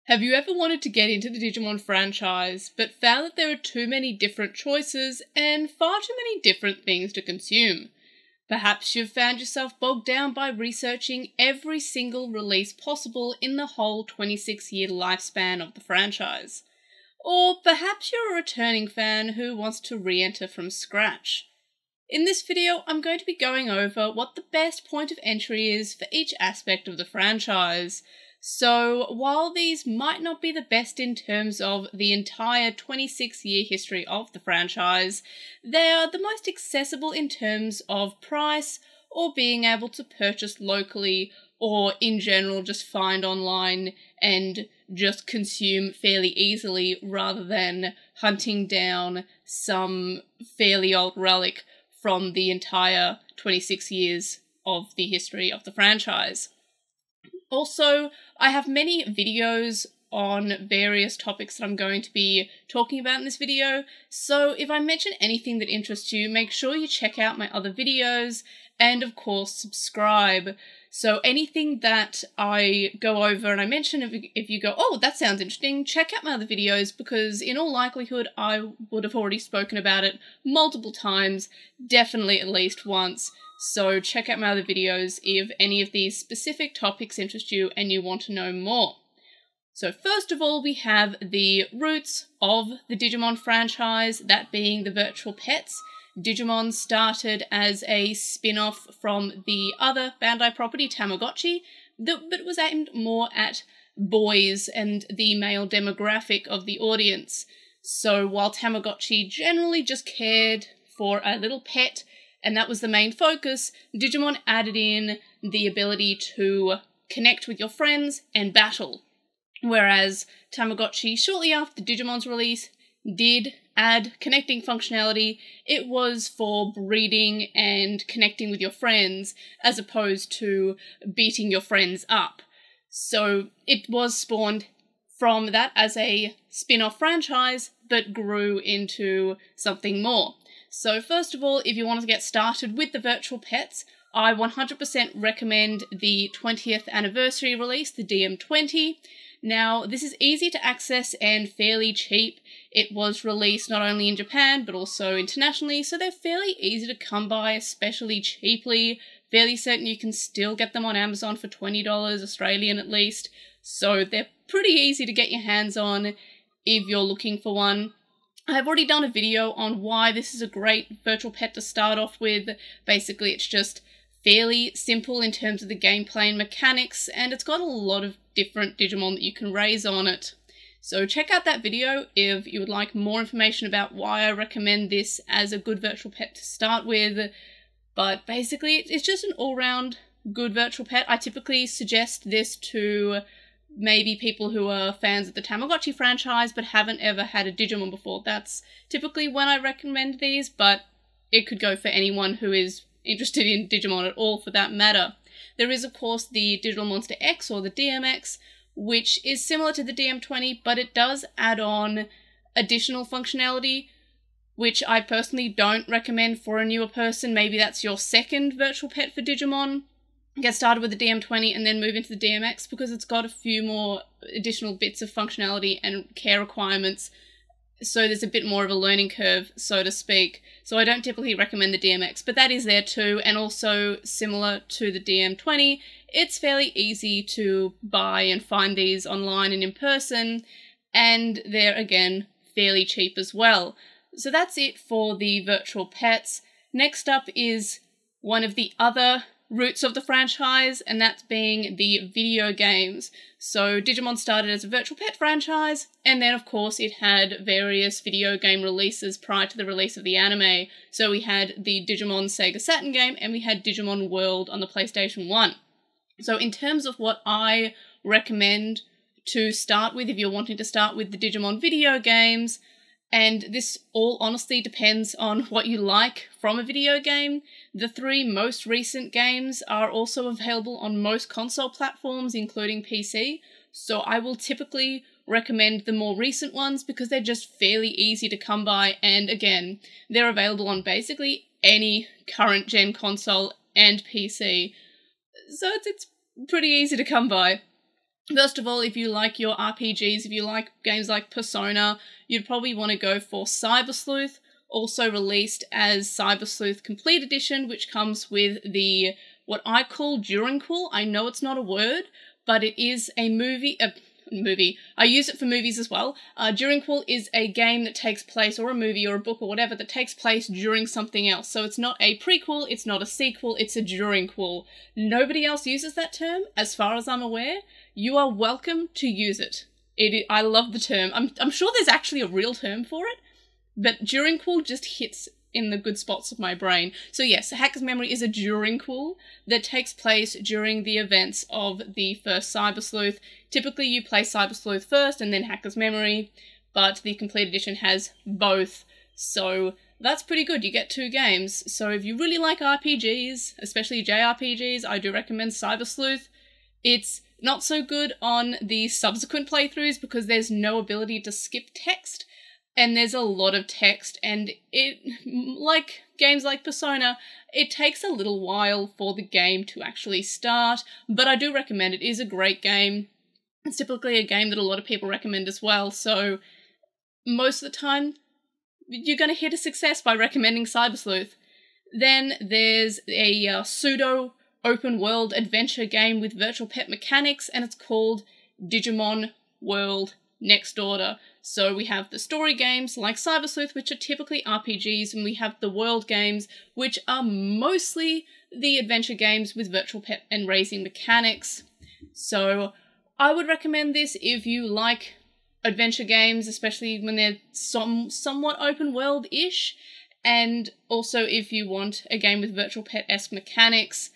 Have you ever wanted to get into the Digimon franchise, but found that there are too many different choices and far too many different things to consume? Perhaps you've found yourself bogged down by researching every single release possible in the whole 26-year lifespan of the franchise. Or perhaps you're a returning fan who wants to re-enter from scratch. In this video, I'm going to be going over what the best point of entry is for each aspect of the franchise. So, while these might not be the best in terms of the entire 26-year history of the franchise, they are the most accessible in terms of price or being able to purchase locally or in general just find online and just consume fairly easily rather than hunting down some fairly old relic from the entire 26 years of the history of the franchise. Also, I have many videos on various topics that I'm going to be talking about in this video, so if I mention anything that interests you, make sure you check out my other videos, and of course subscribe. So anything that I go over and I mention, if you go, oh, that sounds interesting, check out my other videos, because in all likelihood I would have already spoken about it multiple times, definitely at least once. So check out my other videos if any of these specific topics interest you and you want to know more. So first of all, we have the roots of the Digimon franchise, that being the virtual pets. Digimon started as a spin-off from the other Bandai property, Tamagotchi, but was aimed more at boys and the male demographic of the audience. So while Tamagotchi generally just cared for a little pet, and that was the main focus, Digimon added in the ability to connect with your friends and battle. Whereas Tamagotchi, shortly after Digimon's release, did add connecting functionality. It was for breeding and connecting with your friends, as opposed to beating your friends up. So it was spawned from that as a spin-off franchise, but grew into something more. So first of all, if you want to get started with the virtual pets, I 100% recommend the 20th anniversary release, the DM20. Now, this is easy to access and fairly cheap. It was released not only in Japan, but also internationally, so they're fairly easy to come by, especially cheaply. Fairly certain you can still get them on Amazon for $20 Australian at least, so they're pretty easy to get your hands on if you're looking for one. I've already done a video on why this is a great virtual pet to start off with. Basically, it's just fairly simple in terms of the gameplay and mechanics, and it's got a lot of different Digimon that you can raise on it. So check out that video if you would like more information about why I recommend this as a good virtual pet to start with. But basically, it's just an all-round good virtual pet. I typically suggest this to maybe people who are fans of the Tamagotchi franchise but haven't ever had a Digimon before. That's typically when I recommend these, but it could go for anyone who is interested in Digimon at all for that matter. There is of course the Digital Monster X or the DMX, which is similar to the DM20, but it does add on additional functionality, which I personally don't recommend for a newer person. Maybe that's your second virtual pet for Digimon. Get started with the DM20 and then move into the DMX, because it's got a few more additional bits of functionality and care requirements, so there's a bit more of a learning curve, so to speak. So I don't typically recommend the DMX, but that is there too, and also similar to the DM20, it's fairly easy to buy and find these online and in person, and they're again fairly cheap as well. So that's it for the virtual pets. Next up is one of the other roots of the franchise, and that's being the video games. So Digimon started as a virtual pet franchise, and then of course it had various video game releases prior to the release of the anime. So we had the Digimon Sega Saturn game, and we had Digimon World on the PlayStation 1. So in terms of what I recommend to start with, if you're wanting to start with the Digimon video games, and this all honestly depends on what you like from a video game. The three most recent games are also available on most console platforms, including PC, so I will typically recommend the more recent ones because they're just fairly easy to come by, and again, they're available on basically any current gen console and PC, so it's pretty easy to come by. First of all, if you like your RPGs, if you like games like Persona, you'd probably want to go for Cyber Sleuth, also released as Cyber Sleuth Complete Edition, which comes with the, what I call Durinquil. I know it's not a word, but it is a movie. I use it for movies as well. Durinquil is a game that takes place, or a movie or a book or whatever, that takes place during something else. So it's not a prequel, it's not a sequel, it's a Durinquil. Nobody else uses that term, as far as I'm aware. You are welcome to use it. I love the term. I'm sure there's actually a real term for it, but Durinquil just hits in the good spots of my brain. So yes, Hacker's Memory is a Durinquil that takes place during the events of the first Cyber Sleuth. Typically you play Cyber Sleuth first and then Hacker's Memory, but the Complete Edition has both. So that's pretty good. You get 2 games. So if you really like RPGs, especially JRPGs, I do recommend Cyber Sleuth. It's not so good on the subsequent playthroughs because there's no ability to skip text, and there's a lot of text, and it, like games like Persona, it takes a little while for the game to actually start, but I do recommend it. It is a great game. It's typically a game that a lot of people recommend as well, so most of the time you're going to hit a success by recommending Cyber Sleuth. Then there's a pseudo open world adventure game with virtual pet mechanics, and it's called Digimon World Next Order. So we have the story games like Cyber Sleuth, which are typically RPGs, and we have the world games, which are mostly the adventure games with virtual pet and raising mechanics. So I would recommend this if you like adventure games, especially when they're somewhat open world-ish, and also if you want a game with virtual pet-esque mechanics.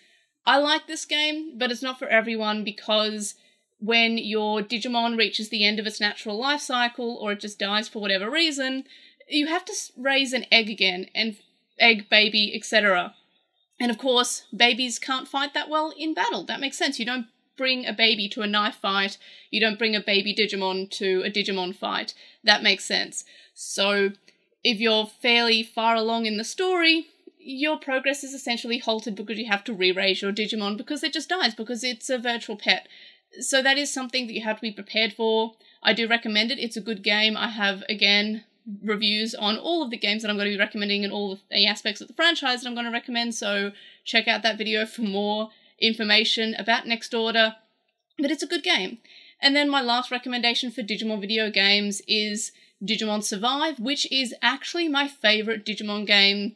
I like this game, but it's not for everyone because when your Digimon reaches the end of its natural life cycle, or it just dies for whatever reason, you have to raise an egg again, and egg, baby, etc. And of course, babies can't fight that well in battle. That makes sense. You don't bring a baby to a knife fight. You don't bring a baby Digimon to a Digimon fight. That makes sense. So if you're fairly far along in the story, your progress is essentially halted because you have to re-raise your Digimon because it just dies, because it's a virtual pet. So that is something that you have to be prepared for. I do recommend it. It's a good game. I have, again, reviews on all of the games that I'm going to be recommending and all of the aspects of the franchise that I'm going to recommend, so check out that video for more information about Next Order. But it's a good game. And then my last recommendation for Digimon video games is Digimon Survive, which is actually my favourite Digimon game,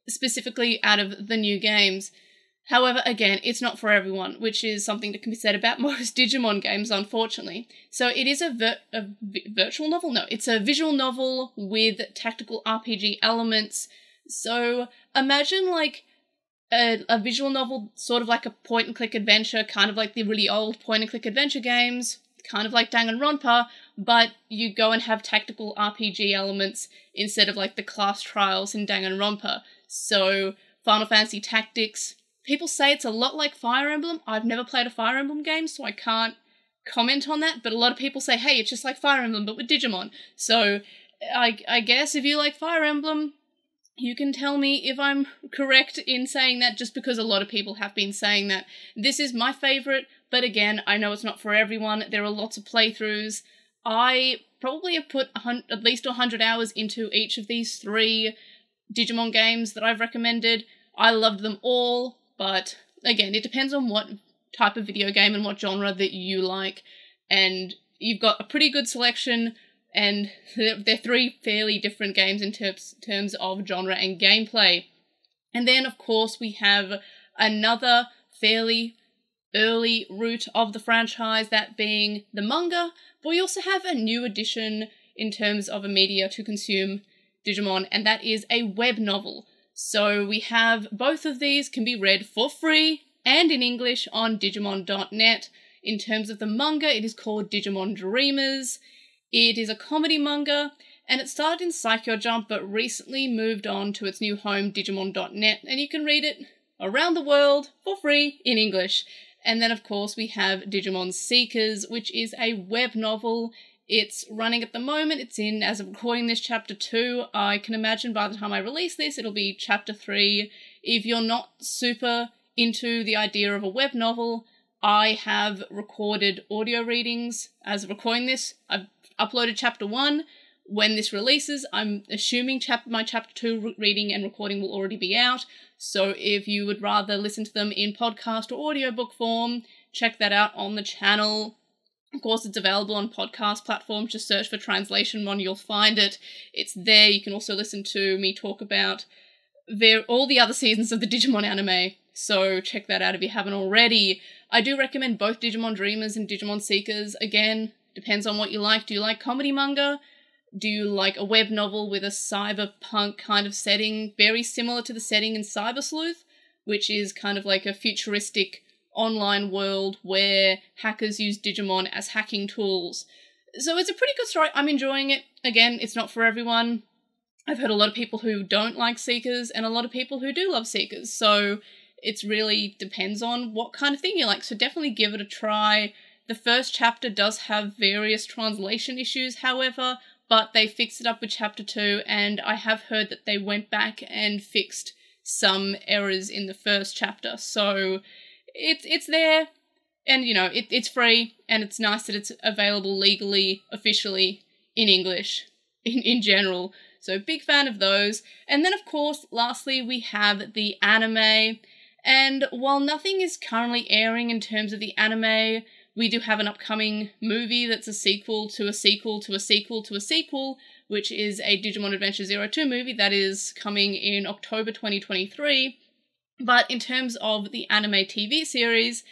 specifically out of the new games. However, again, it's not for everyone, which is something that can be said about most Digimon games, unfortunately. So it is a virtual novel? No, it's a visual novel with tactical RPG elements. So imagine like a visual novel, sort of like a point-and-click adventure, kind of like the really old point-and-click adventure games, kind of like Danganronpa, but you go and have tactical RPG elements instead of like the class trials in Danganronpa. So Final Fantasy Tactics, people say it's a lot like Fire Emblem. I've never played a Fire Emblem game, so I can't comment on that, but a lot of people say, hey, it's just like Fire Emblem, but with Digimon. So I guess if you like Fire Emblem, you can tell me if I'm correct in saying that, just because a lot of people have been saying that. This is my favourite, but again, I know it's not for everyone. There are lots of playthroughs. I probably have put at least 100 hours into each of these 3 Digimon games that I've recommended. I loved them all, but again, it depends on what type of video game and what genre that you like, and you've got a pretty good selection, and they're 3 fairly different games in terms of genre and gameplay. And then, of course, we have another fairly early route of the franchise, that being the manga, but we also have a new addition in terms of a media to consume Digimon, and that is a web novel. So we have both of these can be read for free and in English on Digimon.net. In terms of the manga, it is called Digimon Dreamers. It is a comedy manga, and it started in Saikyo Jump, but recently moved on to its new home, Digimon.net, and you can read it around the world for free in English. And then, of course, we have Digimon Seekers, which is a web novel. It's running at the moment. It's in, as of recording this, chapter 2. I can imagine by the time I release this, it'll be chapter 3. If you're not super into the idea of a web novel, I have recorded audio readings as of recording this. I've uploaded chapter 1. When this releases, I'm assuming my chapter 2 reading and recording will already be out. So if you would rather listen to them in podcast or audiobook form, check that out on the channel. Of course, it's available on podcast platforms. Just search for Translationmon, you'll find it. It's there. You can also listen to me talk about all the other seasons of the Digimon anime. So check that out if you haven't already. I do recommend both Digimon Dreamers and Digimon Seekers. Again, depends on what you like. Do you like comedy manga? Do you like a web novel with a cyberpunk kind of setting, very similar to the setting in Cyber Sleuth, which is kind of like a futuristic online world where hackers use Digimon as hacking tools? So it's a pretty good story. I'm enjoying it. Again, it's not for everyone. I've heard a lot of people who don't like Seekers and a lot of people who do love Seekers. So it really depends on what kind of thing you like. So definitely give it a try. The first chapter does have various translation issues, however, but they fixed it up with chapter 2, and I have heard that they went back and fixed some errors in the first chapter. So it's there, and you know, it's free, and it's nice that it's available legally, officially, in English, in general. So big fan of those. And then of course, lastly, we have the anime. And while nothing is currently airing in terms of the anime, we do have an upcoming movie that's a sequel to a sequel to a sequel to a sequel, which is a Digimon Adventure 02 movie that is coming in October 2023. But in terms of the anime TV series,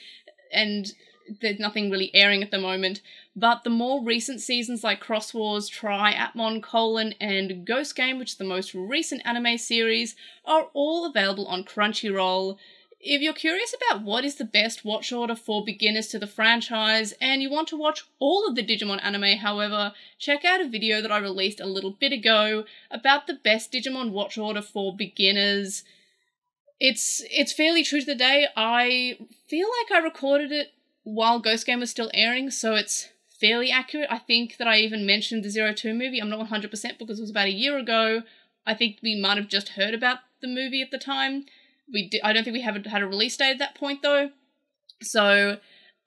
and there's nothing really airing at the moment, but the more recent seasons like Cross Wars, Triatmon, Colon, and Ghost Game, which is the most recent anime series, are all available on Crunchyroll. If you're curious about what is the best watch order for beginners to the franchise, and you want to watch all of the Digimon anime, however, check out a video that I released a little bit ago about the best Digimon watch order for beginners. It's fairly true to the day. I feel like I recorded it while Ghost Game was still airing, so it's fairly accurate. I think that I even mentioned the 02 movie. I'm not 100% because it was about a year ago. I think we might have just heard about the movie at the time. I don't think we haven't had a release date at that point though. So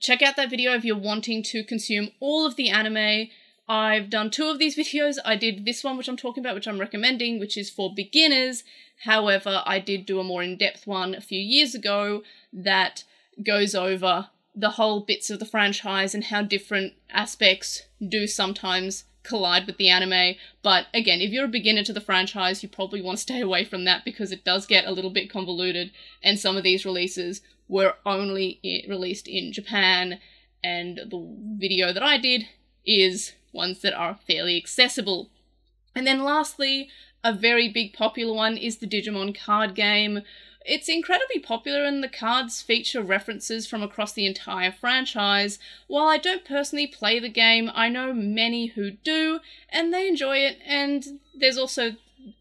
check out that video if you're wanting to consume all of the anime. I've done 2 of these videos. I did this one, which I'm talking about, which I'm recommending, which is for beginners. However, I did do a more in-depth one a few years ago that goes over the whole bits of the franchise and how different aspects do sometimes collide with the anime. But again, if you're a beginner to the franchise, you probably want to stay away from that because it does get a little bit convoluted, and some of these releases were only released in Japan, and the video that I did is ones that are fairly accessible. And then lastly, a very big popular one is the Digimon card game. It's incredibly popular and the cards feature references from across the entire franchise. While I don't personally play the game, I know many who do, and they enjoy it, and there's also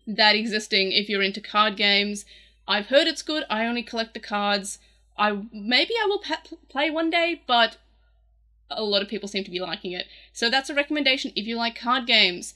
that existing if you're into card games. I've heard it's good, I only collect the cards. Maybe I will play one day, but a lot of people seem to be liking it. So that's a recommendation if you like card games.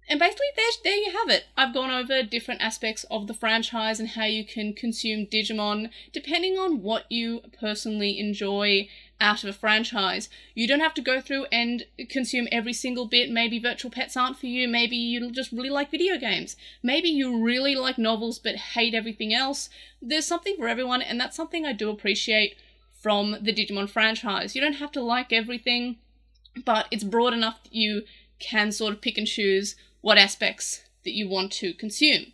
And basically, there you have it. I've gone over different aspects of the franchise and how you can consume Digimon, depending on what you personally enjoy out of a franchise. You don't have to go through and consume every single bit. Maybe virtual pets aren't for you. Maybe you just really like video games. Maybe you really like novels but hate everything else. There's something for everyone, and that's something I do appreciate from the Digimon franchise. You don't have to like everything, but it's broad enough that you can sort of pick and choose what aspects that you want to consume.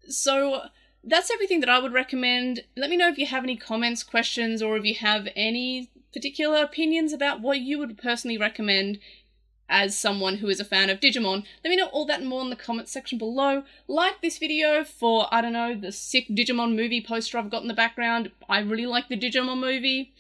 So that's everything that I would recommend. Let me know if you have any comments, questions, or if you have any particular opinions about what you would personally recommend as someone who is a fan of Digimon. Let me know all that and more in the comments section below. Like this video for, I don't know, the sick Digimon movie poster I've got in the background. I really like the Digimon movie.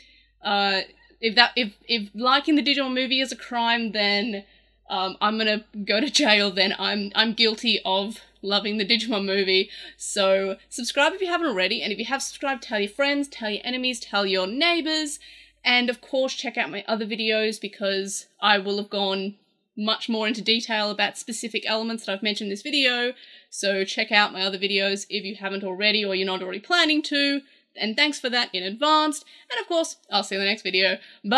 If liking the Digimon movie is a crime, then I'm gonna go to jail then. I'm guilty of loving the Digimon movie. So subscribe if you haven't already, and if you have subscribed, tell your friends, tell your enemies, tell your neighbors, and of course check out my other videos because I will have gone much more into detail about specific elements that I've mentioned in this video. So check out my other videos if you haven't already or you're not already planning to. and thanks for that in advance. And of course, I'll see you in the next video. Bye!